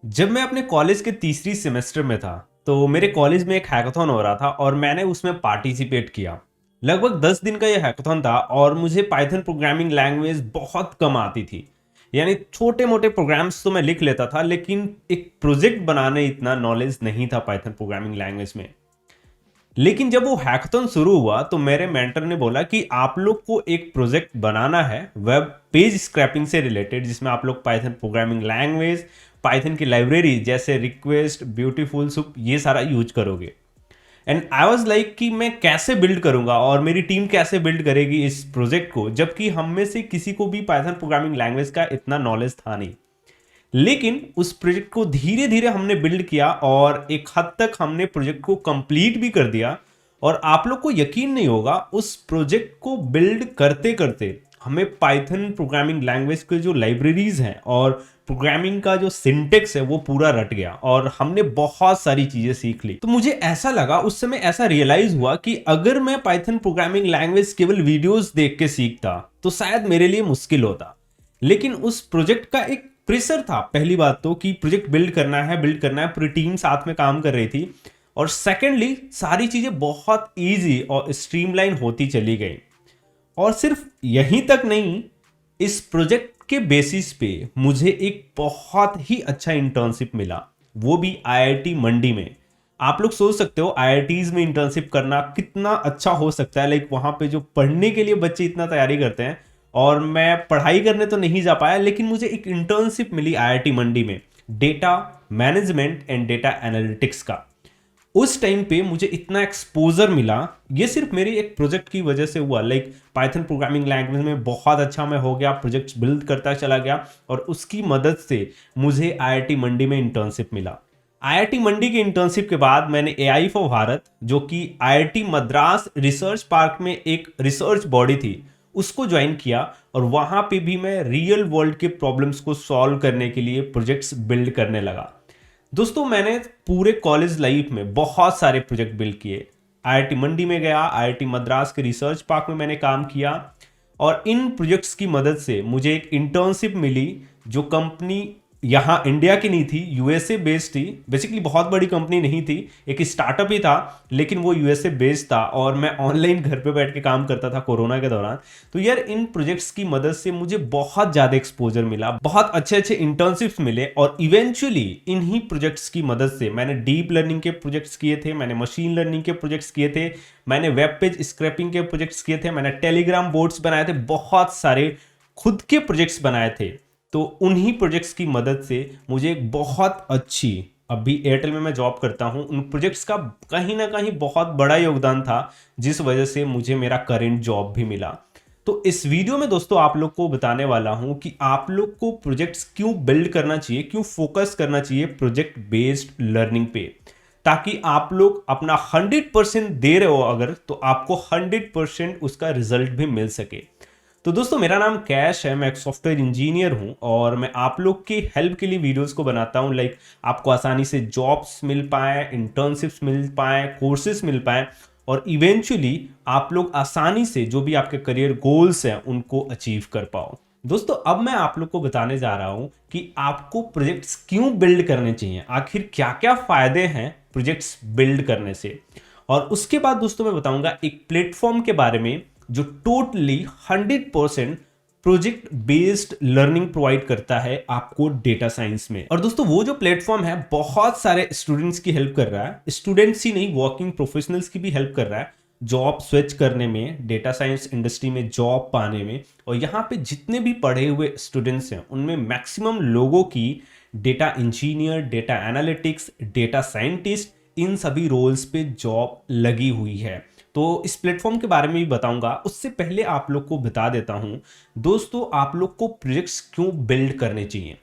जब मैं अपने कॉलेज के तीसरी सेमेस्टर में था तो मेरे कॉलेज में एक हैकाथॉन हो रहा था और मैंने उसमें पार्टिसिपेट किया। लगभग 10 दिन का यह हैकाथॉन था और मुझे पाइथन प्रोग्रामिंग लैंग्वेज बहुत कम आती थी। यानी छोटे मोटे प्रोग्राम्स तो मैं लिख लेता था, लेकिन एक प्रोजेक्ट बनाने इतना नॉलेज नहीं था पाइथन प्रोग्रामिंग लैंग्वेज में। लेकिन जब वो हैकाथॉन शुरू हुआ तो मेरे मेंटर ने बोला कि आप लोग को एक प्रोजेक्ट बनाना है वेब पेज स्क्रैपिंग से रिलेटेड, जिसमें आप लोग पाइथन प्रोग्रामिंग लैंग्वेज, पाइथन की लाइब्रेरी जैसे रिक्वेस्ट, ब्यूटीफुल सुप, ये सारा यूज करोगे। एंड आई वाज लाइक कि मैं कैसे बिल्ड करूंगा और मेरी टीम कैसे बिल्ड करेगी इस प्रोजेक्ट को, जबकि हम में से किसी को भी पाइथन प्रोग्रामिंग लैंग्वेज का इतना नॉलेज था नहीं। लेकिन उस प्रोजेक्ट को धीरे धीरे हमने बिल्ड किया और एक हद तक हमने प्रोजेक्ट को कंप्लीट भी कर दिया। और आप लोग को यकीन नहीं होगा, उस प्रोजेक्ट को बिल्ड करते करते हमें पाइथन प्रोग्रामिंग लैंग्वेज के जो लाइब्रेरीज हैं और प्रोग्रामिंग का जो सिंटेक्स है वो पूरा रट गया और हमने बहुत सारी चीजें सीख ली। तो मुझे ऐसा लगा, उस समय ऐसा रियलाइज हुआ कि अगर मैं पाइथन प्रोग्रामिंग लैंग्वेज केवल वीडियोस देख के सीखता तो शायद मेरे लिए मुश्किल होता। लेकिन उस प्रोजेक्ट का एक प्रेशर था, पहली बात तो कि प्रोजेक्ट बिल्ड करना है, बिल्ड करना है, पूरी टीम साथ में काम कर रही थी। और सेकेंडली सारी चीजें बहुत इजी और स्ट्रीमलाइन होती चली गई। और सिर्फ यहीं तक नहीं, इस प्रोजेक्ट के बेसिस पे मुझे एक बहुत ही अच्छा इंटर्नशिप मिला, वो भी आईआईटी मंडी में। आप लोग सोच सकते हो आईआईटीज में इंटर्नशिप करना कितना अच्छा हो सकता है। लाइक वहां पे जो पढ़ने के लिए बच्चे इतना तैयारी करते हैं, और मैं पढ़ाई करने तो नहीं जा पाया, लेकिन मुझे एक इंटर्नशिप मिली आईआईटी मंडी में, data management and data analytics का। उस टाइम पे मुझे इतना एक्सपोजर मिला, ये सिर्फ मेरी एक प्रोजेक्ट की वजह से हुआ। लाइक पाइथन प्रोग्रामिंग लैंग्वेज में बहुत अच्छा मैं हो गया, प्रोजेक्ट्स बिल्ड करता चला गया और उसकी मदद से मुझे आईआईटी मंडी में इंटर्नशिप मिला। आईआईटी मंडी की इंटर्नशिप के बाद मैंने एआई फॉर भारत, जो कि आईआईटी मद्रास रिसर्च पार्क में एक रिसर्च बॉडी थी, उसको ज्वाइन किया। और वहां पे भी मैं रियल वर्ल्ड के प्रॉब्लम्स को सॉल्व करने के लिए प्रोजेक्ट्स बिल्ड करने लगा। दोस्तों, मैंने पूरे कॉलेज लाइफ में बहुत सारे प्रोजेक्ट बिल्ड किए। आईआईटी मंडी में गया, आईआईटी मद्रास के रिसर्च पार्क में मैंने काम किया और इन प्रोजेक्ट्स की मदद से मुझे एक इंटर्नशिप मिली, जो कंपनी यहाँ इंडिया की नहीं थी, यूएसए बेस्ड थी। बेसिकली बहुत बड़ी कंपनी नहीं थी, एक स्टार्टअप ही था, लेकिन वो यूएसए बेस्ड था और मैं ऑनलाइन घर पे बैठ के काम करता था कोरोना के दौरान। तो यार, इन प्रोजेक्ट्स की मदद से मुझे बहुत ज़्यादा एक्सपोजर मिला, बहुत अच्छे अच्छे इंटर्नशिप्स मिले और इवेंचुअली इन्हीं प्रोजेक्ट्स की मदद से मैंने डीप लर्निंग के प्रोजेक्ट्स किए थे, मैंने मशीन लर्निंग के प्रोजेक्ट्स किए थे, मैंने वेब पेज स्क्रैपिंग के प्रोजेक्ट्स किए थे, मैंने टेलीग्राम बोट्स बनाए थे, बहुत सारे खुद के प्रोजेक्ट्स बनाए थे। तो उन्हीं प्रोजेक्ट्स की मदद से मुझे एक बहुत अच्छी, अभी एयरटेल में मैं जॉब करता हूं, उन प्रोजेक्ट्स का कहीं ना कहीं बहुत बड़ा योगदान था, जिस वजह से मुझे मेरा करंट जॉब भी मिला। तो इस वीडियो में दोस्तों आप लोग को बताने वाला हूं कि आप लोग को प्रोजेक्ट्स क्यों बिल्ड करना चाहिए, क्यों फोकस करना चाहिए प्रोजेक्ट बेस्ड लर्निंग पे, ताकि आप लोग अपना 100% दे रहे हो अगर, तो आपको 100% उसका रिजल्ट भी मिल सके। तो दोस्तों, मेरा नाम कैश है, मैं एक सॉफ्टवेयर इंजीनियर हूं और मैं आप लोग की हेल्प के लिए वीडियोस को बनाता हूं। लाइक आपको आसानी से जॉब्स मिल पाए, इंटर्नशिप्स मिल पाए, कोर्सेज मिल पाए और इवेंचुअली आप लोग आसानी से जो भी आपके करियर गोल्स हैं उनको अचीव कर पाओ। दोस्तों, अब मैं आप लोग को बताने जा रहा हूं कि आपको प्रोजेक्ट्स क्यों बिल्ड करने चाहिए, आखिर क्या क्या फायदे हैं प्रोजेक्ट्स बिल्ड करने से। और उसके बाद दोस्तों मैं बताऊंगा एक प्लेटफॉर्म के बारे में जो totally 100% project based learning provide करता है आपको डेटा साइंस में। और दोस्तों, वो जो प्लेटफॉर्म है बहुत सारे स्टूडेंट्स की हेल्प कर रहा है, स्टूडेंट्स ही नहीं, वर्किंग प्रोफेशनल्स की भी हेल्प कर रहा है जॉब स्विच करने में, डेटा साइंस इंडस्ट्री में जॉब पाने में। और यहाँ पे जितने भी पढ़े हुए स्टूडेंट्स हैं उनमें मैक्सिमम लोगों की data engineer, data analytics, data scientist, इन सभी रोल्स पे जॉब लगी हुई है। तो इस प्लेटफॉर्म के बारे में भी बताऊंगा। उससे पहले आप लोग को बता देता हूं दोस्तों, आप लोग को प्रोजेक्ट्स क्यों बिल्ड करने चाहिए।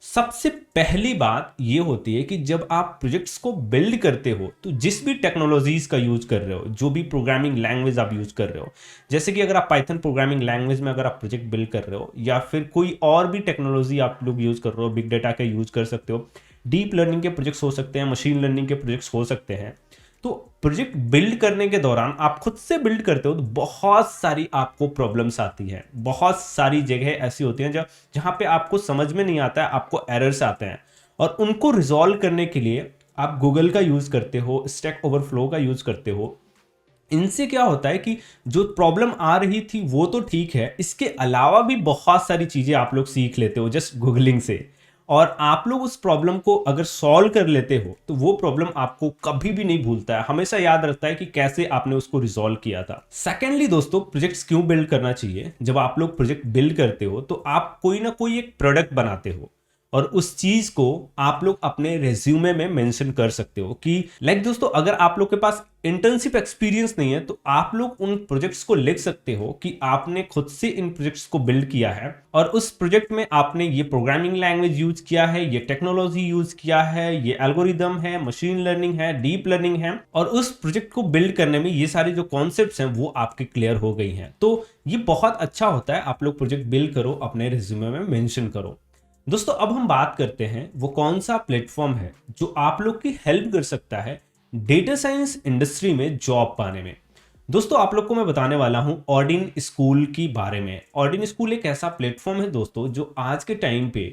सबसे पहली बात ये होती है कि जब आप प्रोजेक्ट्स को बिल्ड करते हो तो जिस भी टेक्नोलॉजीज का यूज कर रहे हो, जो भी प्रोग्रामिंग लैंग्वेज आप यूज कर रहे हो, जैसे कि अगर आप पाइथन प्रोग्रामिंग लैंग्वेज में अगर आप प्रोजेक्ट बिल्ड कर रहे हो, या फिर कोई और भी टेक्नोलॉजी आप लोग यूज कर रहे हो, बिग डेटा का यूज कर सकते हो, डीप लर्निंग के प्रोजेक्ट्स हो सकते हैं, मशीन लर्निंग के प्रोजेक्ट्स हो सकते हैं। तो प्रोजेक्ट बिल्ड करने के दौरान आप खुद से बिल्ड करते हो तो बहुत सारी आपको प्रॉब्लम्स आती हैं, बहुत सारी जगह ऐसी होती हैं जहां पे आपको समझ में नहीं आता है, आपको एरर्स आते हैं। और उनको रिजॉल्व करने के लिए आप गूगल का यूज़ करते हो, स्टैक ओवरफ्लो का यूज़ करते हो। इनसे क्या होता है कि जो प्रॉब्लम आ रही थी वो तो ठीक है, इसके अलावा भी बहुत सारी चीज़ें आप लोग सीख लेते हो जस्ट गूगलिंग से। और आप लोग उस प्रॉब्लम को अगर सॉल्व कर लेते हो तो वो प्रॉब्लम आपको कभी भी नहीं भूलता है, हमेशा याद रखता है कि कैसे आपने उसको रिजॉल्व किया था। सेकेंडली दोस्तों, प्रोजेक्ट्स क्यों बिल्ड करना चाहिए? जब आप लोग प्रोजेक्ट बिल्ड करते हो तो आप कोई ना कोई एक प्रोडक्ट बनाते हो और उस चीज को आप लोग अपने रेज्यूमे में मेंशन कर सकते हो कि लाइक दोस्तों, अगर आप लोग के पास इंटर्नशिप एक्सपीरियंस नहीं है तो आप लोग उन प्रोजेक्ट्स को लिख सकते हो कि आपने खुद से इन प्रोजेक्ट्स को बिल्ड किया है और उस प्रोजेक्ट में आपने ये प्रोग्रामिंग लैंग्वेज यूज किया है, ये टेक्नोलॉजी यूज किया है, ये एल्गोरिदम है, मशीन लर्निंग है, डीप लर्निंग है, और उस प्रोजेक्ट को बिल्ड करने में ये सारी जो कॉन्सेप्ट्स हैं वो आपके क्लियर हो गई हैं। तो ये बहुत अच्छा होता है, आप लोग प्रोजेक्ट बिल्ड करो, अपने रिज्यूमे में मेंशन करो। दोस्तों अब हम बात करते हैं वो कौन सा प्लेटफॉर्म है जो आप लोग की हेल्प कर सकता है डेटा साइंस इंडस्ट्री में जॉब पाने में। दोस्तों आप लोग को मैं बताने वाला हूं ऑर्डिन स्कूल की बारे में। ऑर्डिन स्कूल एक ऐसा प्लेटफॉर्म है दोस्तों जो आज के टाइम पे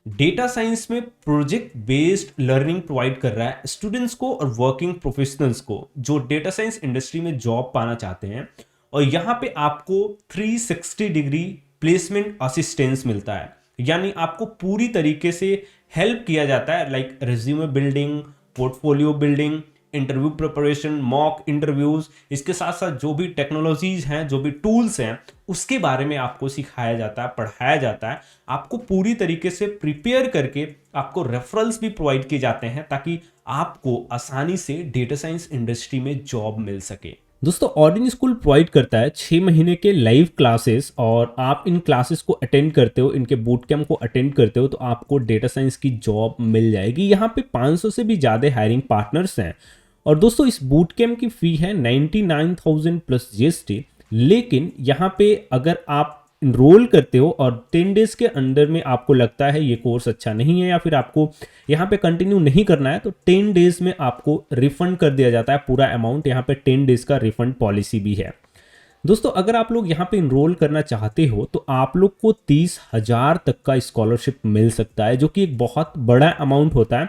डेटा साइंस में प्रोजेक्ट बेस्ड लर्निंग प्रोवाइड कर रहा है स्टूडेंट्स को और वर्किंग प्रोफेशनल्स को जो डेटा साइंस इंडस्ट्री में जॉब पाना चाहते हैं। और यहाँ पे आपको 360 डिग्री प्लेसमेंट असिस्टेंस मिलता है, यानी आपको पूरी तरीके से हेल्प किया जाता है, like resume building, portfolio building, interview preparation, mock interviews, इसके साथ साथ जो भी टेक्नोलॉजीज हैं, जो भी टूल्स हैं, उसके बारे में आपको सिखाया जाता है, पढ़ाया जाता है। आपको पूरी तरीके से प्रिपेयर करके आपको रेफरल्स भी प्रोवाइड किए जाते हैं ताकि आपको आसानी से डेटा साइंस इंडस्ट्री में जॉब मिल सके। दोस्तों ऑर्डिन स्कूल प्रोवाइड करता है 6 महीने के लाइव क्लासेस, और आप इन क्लासेस को अटेंड करते हो, इनके बूट कैंप को अटेंड करते हो तो आपको डेटा साइंस की जॉब मिल जाएगी। यहाँ पे 500 से भी ज़्यादा हायरिंग पार्टनर्स हैं। और दोस्तों इस बूट कैंप की फ़ी है 99,000 प्लस जीएसटी। लेकिन यहाँ पे अगर आप इनरोल करते हो और 10 डेज के अंदर में आपको लगता है ये कोर्स अच्छा नहीं है या फिर आपको यहाँ पे कंटिन्यू नहीं करना है, तो 10 डेज में आपको रिफंड कर दिया जाता है पूरा अमाउंट। यहाँ पे 10 डेज का रिफंड पॉलिसी भी है। दोस्तों अगर आप लोग यहाँ पे इनरोल करना चाहते हो तो आप लोग को 30,000 तक का स्कॉलरशिप मिल सकता है, जो कि एक बहुत बड़ा अमाउंट होता है।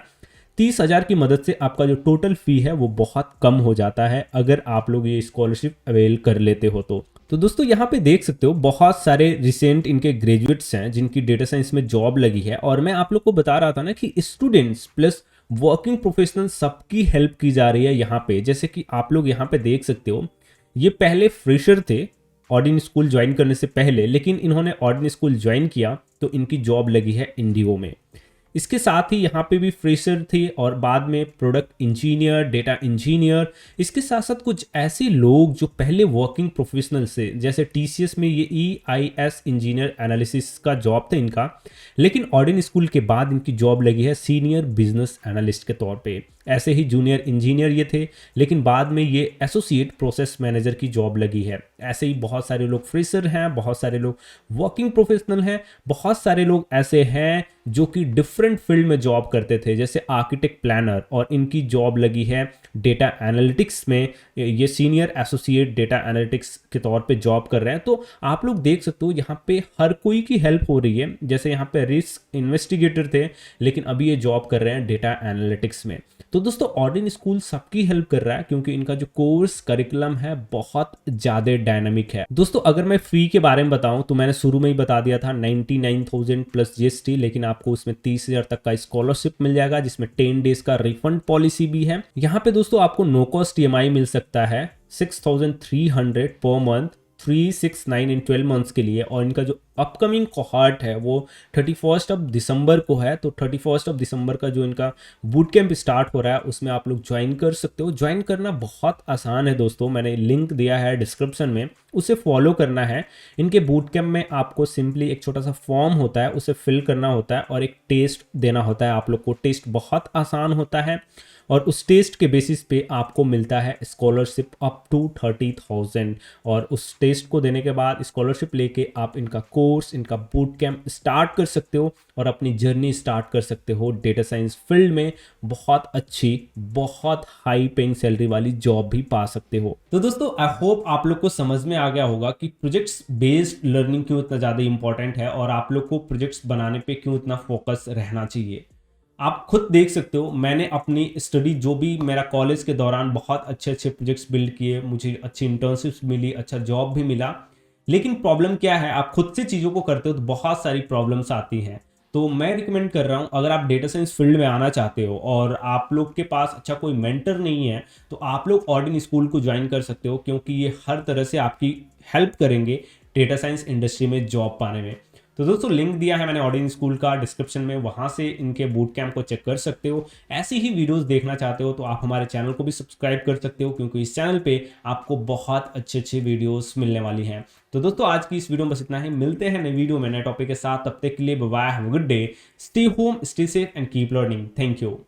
30,000 की मदद से आपका जो टोटल फी है वो बहुत कम हो जाता है अगर आप लोग ये स्कॉलरशिप अवेल कर लेते हो तो दोस्तों यहाँ पे देख सकते हो बहुत सारे रिसेंट इनके ग्रेजुएट्स हैं जिनकी डेटा साइंस में जॉब लगी है। और मैं आप लोग को बता रहा था ना कि स्टूडेंट्स प्लस वर्किंग प्रोफेशनल सबकी हेल्प की जा रही है यहाँ पे। जैसे कि आप लोग यहाँ पे देख सकते हो, ये पहले फ्रेशर थे ऑर्डिन स्कूल ज्वाइन करने से पहले, लेकिन इन्होंने ऑर्डिन स्कूल ज्वाइन किया तो इनकी जॉब लगी है इंडिगो में। इसके साथ ही यहाँ पे भी फ्रेशर थे और बाद में प्रोडक्ट इंजीनियर, डेटा इंजीनियर, इसके साथ साथ कुछ ऐसे लोग जो पहले वर्किंग प्रोफेशनल से, जैसे टीसीएस में ये EIS इंजीनियर एनालिसिस का जॉब था इनका, लेकिन ऑर्डिन स्कूल के बाद इनकी जॉब लगी है सीनियर बिजनेस एनालिस्ट के तौर पे। ऐसे ही जूनियर इंजीनियर ये थे, लेकिन बाद में ये एसोसिएट प्रोसेस मैनेजर की जॉब लगी है। ऐसे ही बहुत सारे लोग फ्रेशर हैं, बहुत सारे लोग वर्किंग प्रोफेशनल हैं, बहुत सारे लोग ऐसे हैं जो कि डिफरेंट फील्ड में जॉब करते थे, जैसे आर्किटेक्ट प्लानर, और इनकी जॉब लगी है डेटा एनालिटिक्स में। ये सीनियर एसोसिएट डेटा एनालिटिक्स के तौर पे जॉब कर रहे हैं। तो आप लोग देख सकते हो यहाँ पे हर कोई की हेल्प हो रही है। जैसे यहाँ पे रिस्क इन्वेस्टिगेटर थे, लेकिन अभी ये जॉब कर रहे हैं डेटा एनालिटिक्स में। तो दोस्तों ऑर्डिन स्कूल सबकी हेल्प कर रहा है क्योंकि इनका जो कोर्स करिकुलम है बहुत ज़्यादा डायनामिक है। दोस्तों अगर मैं फ़ी के बारे में बताऊं तो मैंने शुरू में ही बता दिया था 99,000 प्लस जीएसटी, लेकिन आपको उसमें 30,000 तक का स्कॉलरशिप मिल जाएगा जिसमें 10 डेज का रिफंड पॉलिसी भी है। यहाँ पे दोस्तों आपको नो कॉस्ट EMI मिल सकता है 6,300 पर मंथ, 369 इन 12 मंथ्स के लिए। और इनका जो अपकमिंग कोहॉर्ट है वो 31 दिसंबर को है। तो 31 दिसंबर का जो इनका बूट कैंप स्टार्ट हो रहा है उसमें आप लोग ज्वाइन कर सकते हो। ज्वाइन करना बहुत आसान है दोस्तों, मैंने लिंक दिया है डिस्क्रिप्शन में, उसे फॉलो करना है। इनके बूट कैंप में आपको सिंपली एक छोटा सा फॉर्म होता है, उसे फिल करना होता है और एक टेस्ट देना होता है आप लोग को। टेस्ट बहुत आसान होता है और उस टेस्ट के बेसिस पे आपको मिलता है स्कॉलरशिप अप टू 30,000। और उस टेस्ट को देने के बाद स्कॉलरशिप लेके आप इनका कोर्स, इनका बूट कैंप स्टार्ट कर सकते हो और अपनी जर्नी स्टार्ट कर सकते हो डेटा साइंस फील्ड में। बहुत अच्छी, बहुत हाई पेइंग सैलरी वाली जॉब भी पा सकते हो। तो दोस्तों आई होप आप लोग को समझ में आ गया होगा कि प्रोजेक्ट्स बेस्ड लर्निंग क्यों इतना ज़्यादा इंपॉर्टेंट है और आप लोग को प्रोजेक्ट्स बनाने पे क्यों इतना फोकस रहना चाहिए। आप खुद देख सकते हो, मैंने अपनी स्टडी जो भी मेरा कॉलेज के दौरान बहुत अच्छे अच्छे प्रोजेक्ट्स बिल्ड किए, मुझे अच्छी इंटर्नशिप्स मिली, अच्छा जॉब भी मिला। लेकिन प्रॉब्लम क्या है, आप खुद से चीज़ों को करते हो तो बहुत सारी प्रॉब्लम्स आती हैं। तो मैं रिकमेंड कर रहा हूँ, अगर आप डेटा साइंस फील्ड में आना चाहते हो और आप लोग के पास अच्छा कोई मेंटर नहीं है, तो आप लोग ऑर्डिन स्कूल को ज्वाइन कर सकते हो, क्योंकि ये हर तरह से आपकी हेल्प करेंगे डेटा साइंस इंडस्ट्री में जॉब पाने में। तो दोस्तों लिंक दिया है मैंने ऑडियन स्कूल का डिस्क्रिप्शन में, वहां से इनके बूट कैंप को चेक कर सकते हो। ऐसी ही वीडियोस देखना चाहते हो तो आप हमारे चैनल को भी सब्सक्राइब कर सकते हो, क्योंकि इस चैनल पे आपको बहुत अच्छे अच्छे वीडियोस मिलने वाली हैं। तो दोस्तों आज की इस वीडियो में बस इतना ही, मिलते हैं नई वीडियो में नए टॉपिक के साथ। तब तक के लिए bye bye, have a good day, stay home, stay safe and keep learning. Thank you.